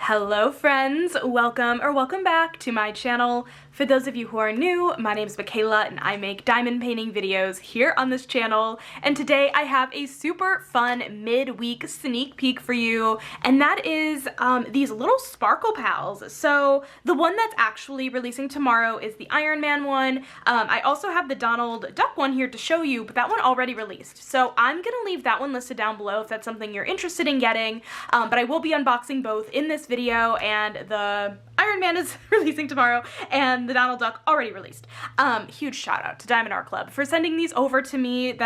Hello friends, welcome back to my channel. For those of you who are new, my name is Michaela and I make diamond painting videos here on this channel, and today I have a super fun midweek sneak peek for you, and that is these little sparkle pals. So the one that's actually releasing tomorrow is the Iron Man one. I also have the Donald Duck one here to show you, but that one already released. So I'm gonna leave that one listed down below if that's something you're interested in getting, but I will be unboxing both in this video, and the Iron Man is releasing tomorrow and the Donald Duck already released. Huge shout out to Diamond Art Club for sending these over to me.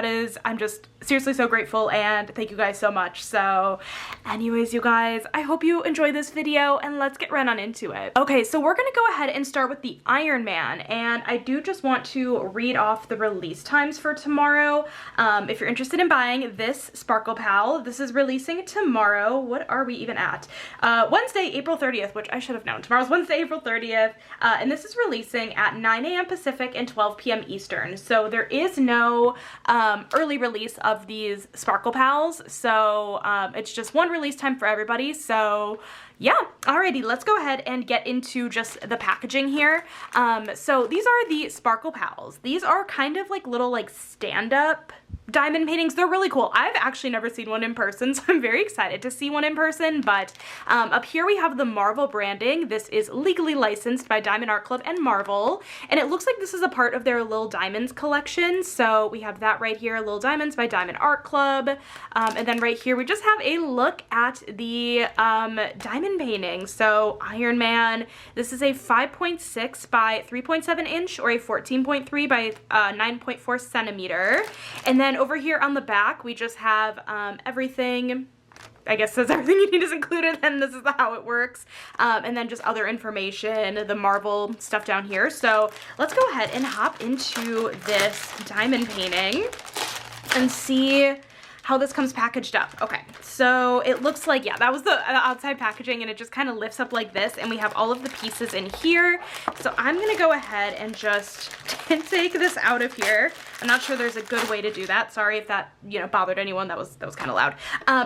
I'm just seriously so grateful, and thank you guys so much. So anyways, you guys, I hope you enjoy this video and let's get right on into it. Okay, so we're gonna go ahead and start with the Iron Man, and I do just want to read off the release times for tomorrow. If you're interested in buying this Sparkle Pal, this is releasing tomorrow. What are we even at? Wednesday, April 30th, which I should have known. Tomorrow's Wednesday, April 30th, and this is releasing at 9 a.m. Pacific and 12 p.m. Eastern. So there is no early release of these Sparkle Pals, so it's just one release time for everybody. So yeah, alrighty, let's go ahead and get into just the packaging here. So these are the Sparkle Pals. These are kind of like little stand-up diamond paintings. They're really cool. I've actually never seen one in person, so I'm very excited to see one in person. But up here we have the Marvel branding. This is legally licensed by Diamond Art Club and Marvel, and it looks like this is a part of their Little Diamonds collection. So we have that right here, Little Diamonds by Diamond Art Club, and then right here we just have a look at the diamond painting. So Iron Man, this is a 5.6 by 3.7 inch or a 14.3 by 9.4 centimeter, and then over here on the back, we just have everything. I guess says everything you need is included, and this is how it works. And then just other information, the Marvel stuff down here. So let's go ahead and hop into this diamond painting and see how this comes packaged up. Okay, so it looks like, yeah, that was the outside packaging, and it just kind of lifts up like this, and we have all of the pieces in here. So I'm gonna go ahead and just take this out of here. I'm not sure there's a good way to do that. Sorry if that, bothered anyone. That was kind of loud.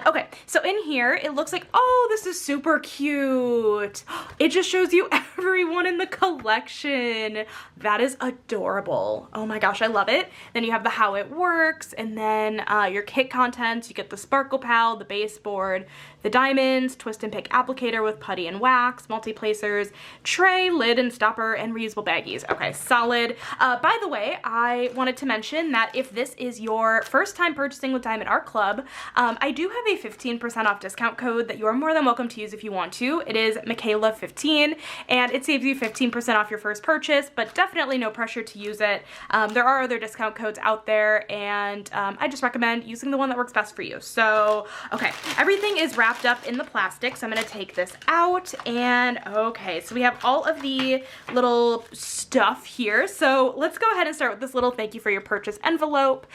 Okay, so in here, it looks like, oh, this is super cute. It just shows you everyone in the collection. That is adorable. Oh my gosh, I love it. Then you have the how it works, and then your kit contents. You get the Sparkle Pal, the baseboard, the diamonds, twist and pick applicator with putty and wax, multi-placers, tray, lid and stopper, and reusable baggies. Okay, solid. By the way, I wanted to mention that if this is your first time purchasing with Diamond Art Club, I do have a 15% off discount code that you are more than welcome to use if you want to. It is Michaela15, and it saves you 15% off your first purchase, but definitely no pressure to use it. There are other discount codes out there, and I just recommend using the one that works best for you. So, okay, everything is wrapped up in the plastic, so I'm going to take this out, and okay, so we have all of the little stuff here. So let's go ahead and start with this little thank you for your purchase envelope.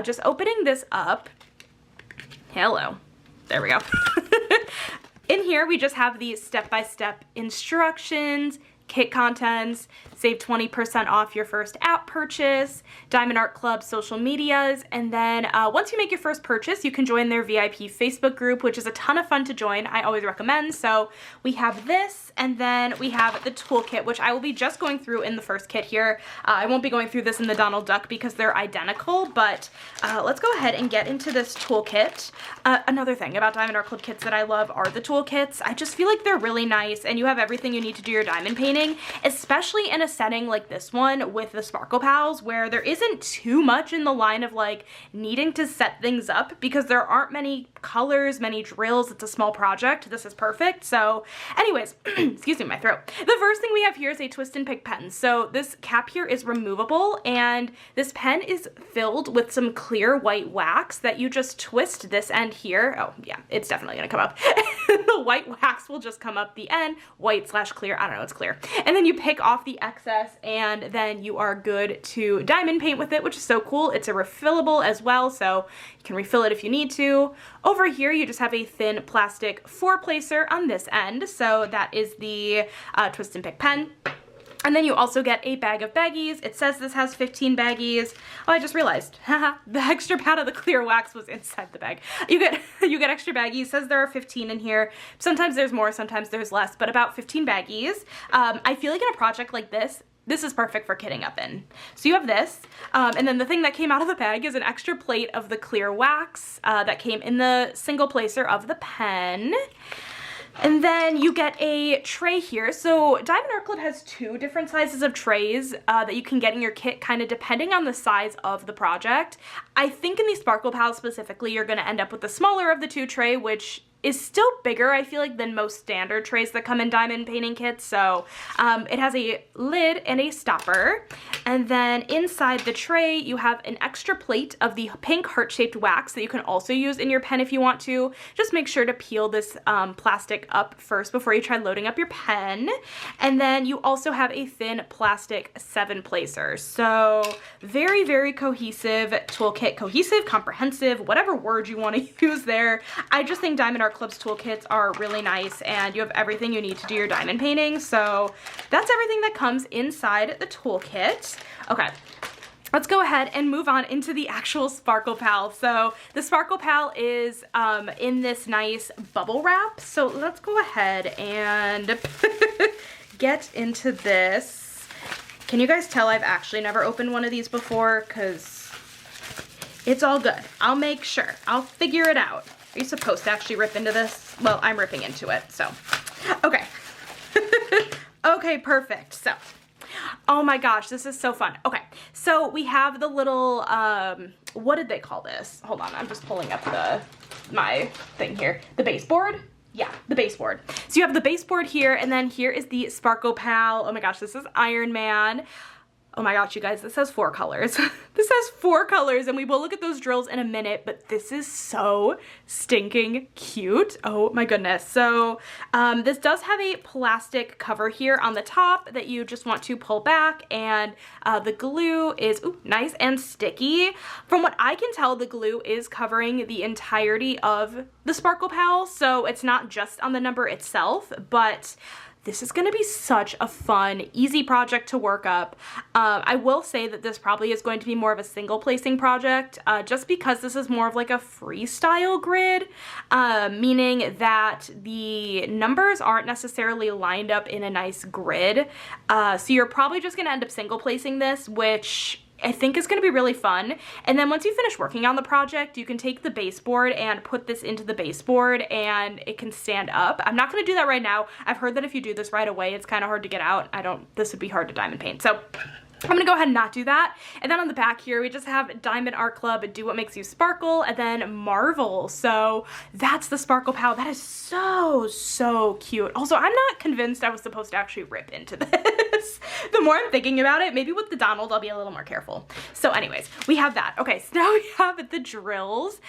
Just opening this up. Hello. There we go. In here, we just have the step-by-step instructions, kit contents, save 20% off your first app purchase, Diamond Art Club social medias, and then once you make your first purchase, you can join their VIP Facebook group, which is a ton of fun to join. I always recommend. So we have this, and then we have the toolkit, which I will be just going through in the first kit here. I won't be going through this in the Donald Duck because they're identical, but let's go ahead and get into this toolkit. Another thing about Diamond Art Club kits that I love are the toolkits. I just feel like they're really nice, and you have everything you need to do your diamond painting, especially in a setting like this one with the Sparkle Pals, where there isn't too much in the line of needing to set things up because there aren't many colors, many drills. It's a small project. This is perfect. So anyways, excuse me, my throat. The first thing we have here is a twist and pick pen. So this cap here is removable, and this pen is filled with some clear white wax that you just twist this end here. Oh yeah, it's definitely gonna come up. The white wax will just come up the end, white/clear, I don't know, it's clear. And then you pick off the excess, and then you are good to diamond paint with it, which is so cool. It's a refillable as well, so you can refill it if you need to. Over here, you just have a thin plastic four-placer on this end, so that is the twist and pick pen. And then you also get a bag of baggies. It says this has 15 baggies. Oh, I just realized, haha, the extra pad of the clear wax was inside the bag. You get extra baggies. It says there are 15 in here. Sometimes there's more, sometimes there's less, but about 15 baggies. I feel like in a project like this is perfect for kitting up in. So you have this, and then the thing that came out of the bag is an extra plate of the clear wax that came in the single placer of the pen. And then you get a tray here. So Diamond Art Club has 2 different sizes of trays that you can get in your kit, kind of depending on the size of the project. I think in the Sparkle Pals specifically, you're gonna end up with the smaller of the 2 tray, which is still bigger, I feel like, than most standard trays that come in diamond painting kits. So it has a lid and a stopper. And then inside the tray, you have an extra plate of the pink heart-shaped wax that you can also use in your pen if you want to. Just make sure to peel this plastic up first before you try loading up your pen. And then you also have a thin plastic 7-placer. So very, very cohesive toolkit. Cohesive, comprehensive, whatever word you want to use there. I just think Diamond Art Club's toolkits are really nice, and you have everything you need to do your diamond painting. So that's everything that comes inside the toolkit. Okay, let's go ahead and move on into the actual Sparkle Pal. So the Sparkle Pal is in this nice bubble wrap. So let's go ahead and get into this. Can you guys tell I've actually never opened one of these before? Because it's all good. I'll make sure. I'll figure it out. Are you supposed to actually rip into this? Well, I'm ripping into it, so. Okay. Okay, perfect. So, oh my gosh, this is so fun. Okay, so we have the little, what did they call this? Hold on, I'm just pulling up my thing here. The baseboard? Yeah, the baseboard. So you have the baseboard here, and then here is the Sparkle Pal. Oh my gosh, this is Iron Man. Oh my gosh, you guys, this has 4 colors. This has 4 colors, and we will look at those drills in a minute, but this is so stinking cute. Oh my goodness. So this does have a plastic cover here on the top that you just want to pull back, and the glue is nice and sticky. From what I can tell, the glue is covering the entirety of the Sparkle Pal, so it's not just on the number itself, but this is gonna be such a fun, easy project to work up. I will say that this probably is going to be more of a single placing project, just because this is more of like a freestyle grid, meaning that the numbers aren't necessarily lined up in a nice grid. So you're probably just gonna end up single placing this, which I think is going to be really fun. And then once you finish working on the project, you can take the baseboard and put this into the baseboard, and it can stand up. I'm not going to do that right now. I've heard that if you do this right away, it's kind of hard to get out. This would be hard to diamond paint. So I'm gonna go ahead and not do that. And then on the back here, we just have Diamond Art Club, do what makes you sparkle, and then Marvel. So that's the Sparkle Pal. That is so, so cute. Also, I'm not convinced I was supposed to actually rip into this. The more I'm thinking about it, maybe with the Donald, I'll be a little more careful. So anyways, we have that. Okay, so now we have the drills.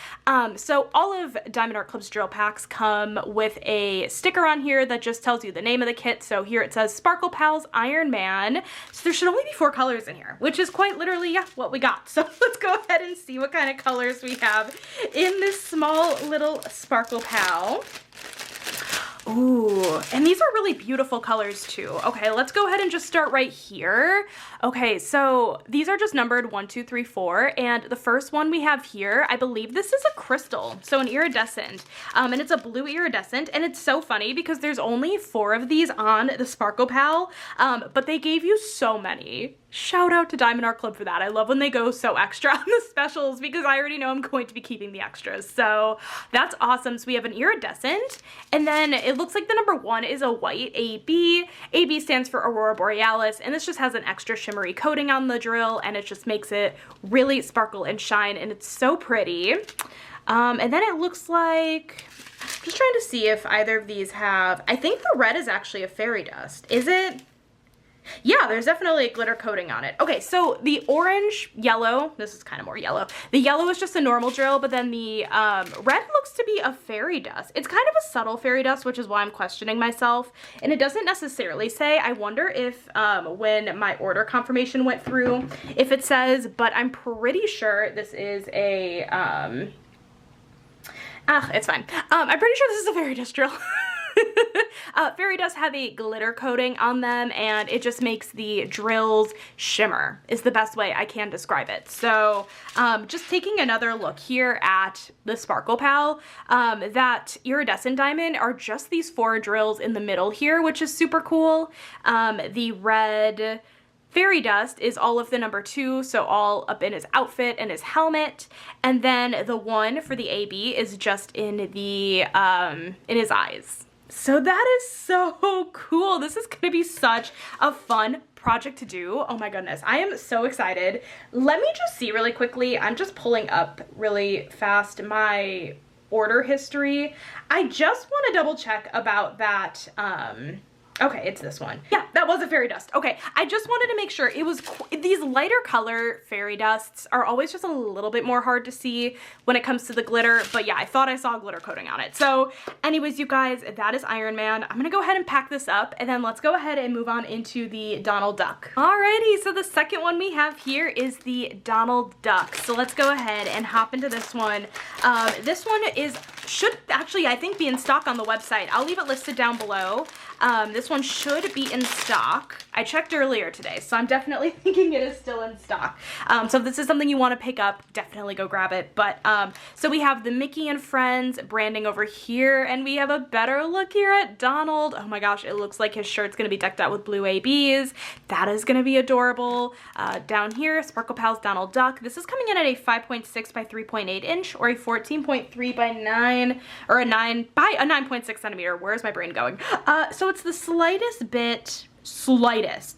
So all of Diamond Art Club's drill packs come with a sticker on here that just tells you the name of the kit. So here it says Sparkle Pals Iron Man. So there should only be 4 colors in here, which is quite literally, yeah, what we got. So let's go ahead and see what kind of colors we have in this small little Sparkle Pal. Ooh, and these are really beautiful colors too. Okay, let's go ahead and just start right here. Okay, so these are just numbered 1, 2, 3, 4, and the first one we have here, I believe this is a crystal, so an iridescent, and it's a blue iridescent, and it's so funny because there's only 4 of these on the Sparkle Pal, but they gave you so many. Shout out to Diamond Art Club for that. I love when they go so extra on the specials because I already know I'm going to be keeping the extras. So that's awesome. So we have an iridescent, and then it looks like the number 1 is a white AB. AB stands for Aurora Borealis, and this just has an extra shimmery coating on the drill, and it just makes it really sparkle and shine, and it's so pretty. And then it looks like, I'm just trying to see if either of these have, I think the red is actually a fairy dust. Is it? Yeah, there's definitely a glitter coating on it. Okay, so the orange, yellow, this is kind of more yellow. The yellow is just a normal drill, but then the red looks to be a fairy dust. It's kind of a subtle fairy dust, which is why I'm questioning myself. And it doesn't necessarily say. I wonder if when my order confirmation went through, if it says, but I'm pretty sure this is a, it's fine. I'm pretty sure this is a fairy dust drill. Fairy dust have a glitter coating on them, and it just makes the drills shimmer, is the best way I can describe it. So just taking another look here at the Sparkle Pal, that iridescent diamond are just these 4 drills in the middle here, which is super cool. The red fairy dust is all of the number 2, so all up in his outfit and his helmet, and then the 1 for the AB is just in the in his eyes. So that is so cool. This is gonna be such a fun project to do. Oh my goodness, I am so excited. Let me just see really quickly. I'm just pulling up really fast my order history. I just want to double check about that. Okay, it's this one. Yeah, that was a fairy dust. Okay, I just wanted to make sure it was, these lighter color fairy dusts are always just a little bit more hard to see when it comes to the glitter, but yeah, I thought I saw glitter coating on it. So anyways, you guys, that is Iron Man. I'm gonna go ahead and pack this up, and then let's go ahead and move on into the Donald Duck. Alrighty, so the second one we have here is the Donald Duck. So let's go ahead and hop into this one. This one should actually, I think, be in stock on the website. I'll leave it listed down below. This one should be in stock. I checked earlier today, so I'm definitely thinking it is still in stock. So if this is something you want to pick up, definitely go grab it. But so we have the Mickey and Friends branding over here, and we have a better look here at Donald. Oh my gosh, it looks like his shirt's gonna be decked out with blue ABs. That is gonna be adorable. Down here, Sparkle Pals Donald Duck. This is coming in at a 5.6 by 3.8 inch, or a 14.3 by 9, or a 9.6 centimeter. Where's my brain going? So it's the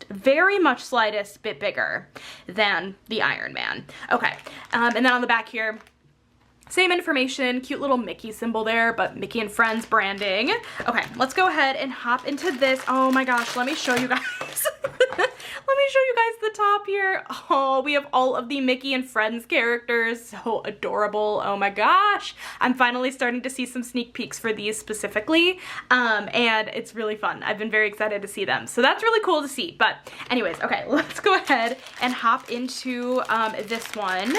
very much slightest bit bigger than the Iron Man. Okay, and then on the back here, same information, cute little Mickey symbol there, but Mickey and Friends branding. Okay, let's go ahead and hop into this. Oh my gosh, let me show you guys. Let me show you guys the top here. Oh, we have all of the Mickey and Friends characters. So adorable. Oh my gosh. I'm finally starting to see some sneak peeks for these specifically. And it's really fun. I've been very excited to see them. So that's really cool to see. But anyways, okay, let's go ahead and hop into this one.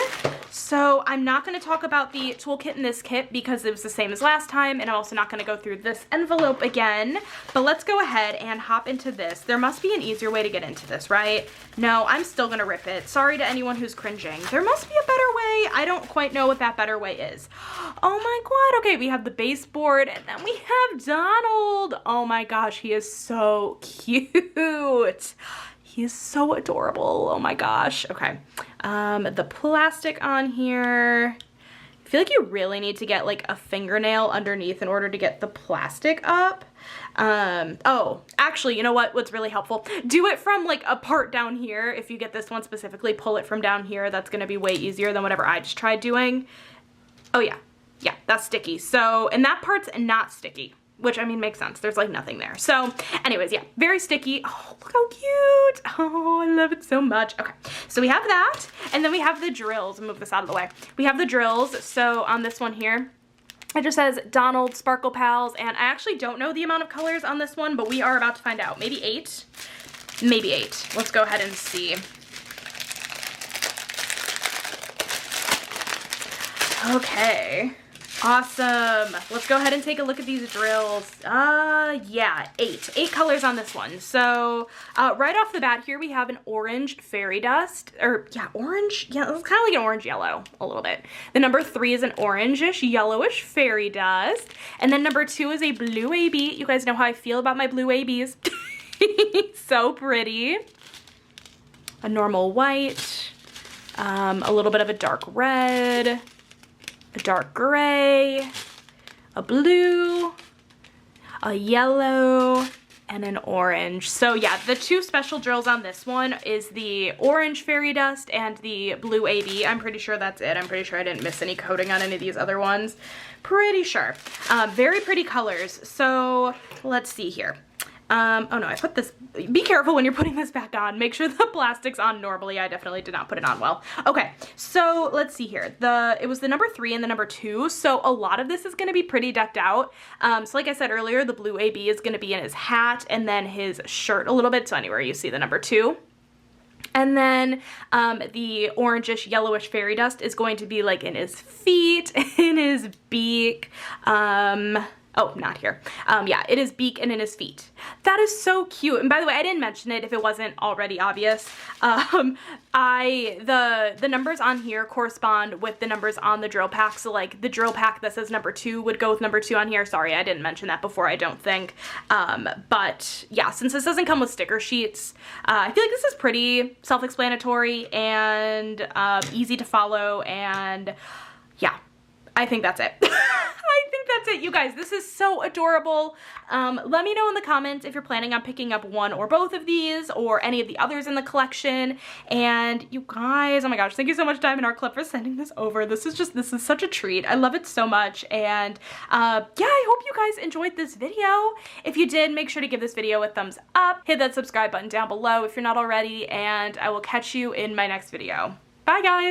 So I'm not going to talk about the toolkit in this kit because it was the same as last time, and I'm also not going to go through this envelope again. But let's go ahead and hop into this. There must be an easier way to get into this, right? No, I'm still going to rip it. Sorry to anyone who's cringing. There must be a better way. I don't quite know what that better way is. Oh my god. Okay, we have the baseboard, and then we have Donald. Oh my gosh, he is so cute. He is so adorable. Oh my gosh. Okay. The plastic on here. I feel like you really need to get like a fingernail underneath in order to get the plastic up. Oh, actually, you know what? What's really helpful? Do it from like a part down here. If you get this one specifically, pull it from down here. That's going to be way easier than whatever I just tried doing. Oh yeah. Yeah, that's sticky. So, and that part's not sticky, which I mean makes sense. There's like nothing there. So anyways, yeah, very sticky. Oh, look how cute. Oh, I love it so much. Okay, so we have that, and then we have the drills. Move this out of the way. We have the drills. So on this one here, it just says Donald Sparkle Pals, and I actually don't know the amount of colors on this one, but we are about to find out. Maybe 8. Maybe 8. Let's go ahead and see. Okay. Awesome. Let's go ahead and take a look at these drills. Yeah, 8 colors on this one. So right off the bat here, we have an orange fairy dust, or yeah, orange. Yeah, it's kind of like an orange yellow a little bit. The number 3 is an orangish yellowish fairy dust. And then number 2 is a blue AB. You guys know how I feel about my blue ABs. So pretty. A normal white, a little bit of a dark red, a dark gray, a blue, a yellow, and an orange. So yeah, the 2 special drills on this one is the orange fairy dust and the blue AB. I'm pretty sure that's it. I'm pretty sure I didn't miss any coating on any of these other ones. Pretty sure. Very pretty colors. So let's see here. Oh no, I put this, be careful when you're putting this back on. Make sure the plastic's on normally. I definitely did not put it on well. Okay, so let's see here. It was the number 3 and the number 2, so a lot of this is gonna be pretty decked out. So like I said earlier, the blue AB is gonna be in his hat and then his shirt a little bit, so anywhere you see the number 2. And then the orangish yellowish fairy dust is going to be like in his feet, in his beak, Oh, not here. Yeah, it is beak and in his feet. That is so cute. And by the way, I didn't mention it if it wasn't already obvious. The numbers on here correspond with the numbers on the drill pack. So like the drill pack that says number 2 would go with number 2 on here. Sorry, I didn't mention that before, I don't think. But yeah, since this doesn't come with sticker sheets, I feel like this is pretty self-explanatory and easy to follow, and yeah, I think that's it. I think that's it, you guys. This is so adorable. Let me know in the comments if you're planning on picking up one or both of these or any of the others in the collection. And you guys, oh my gosh, thank you so much, Diamond Art Club, for sending this over. This is such a treat. I love it so much. And yeah, I hope you guys enjoyed this video. If you did, make sure to give this video a thumbs up. Hit that subscribe button down below if you're not already. And I will catch you in my next video. Bye, guys.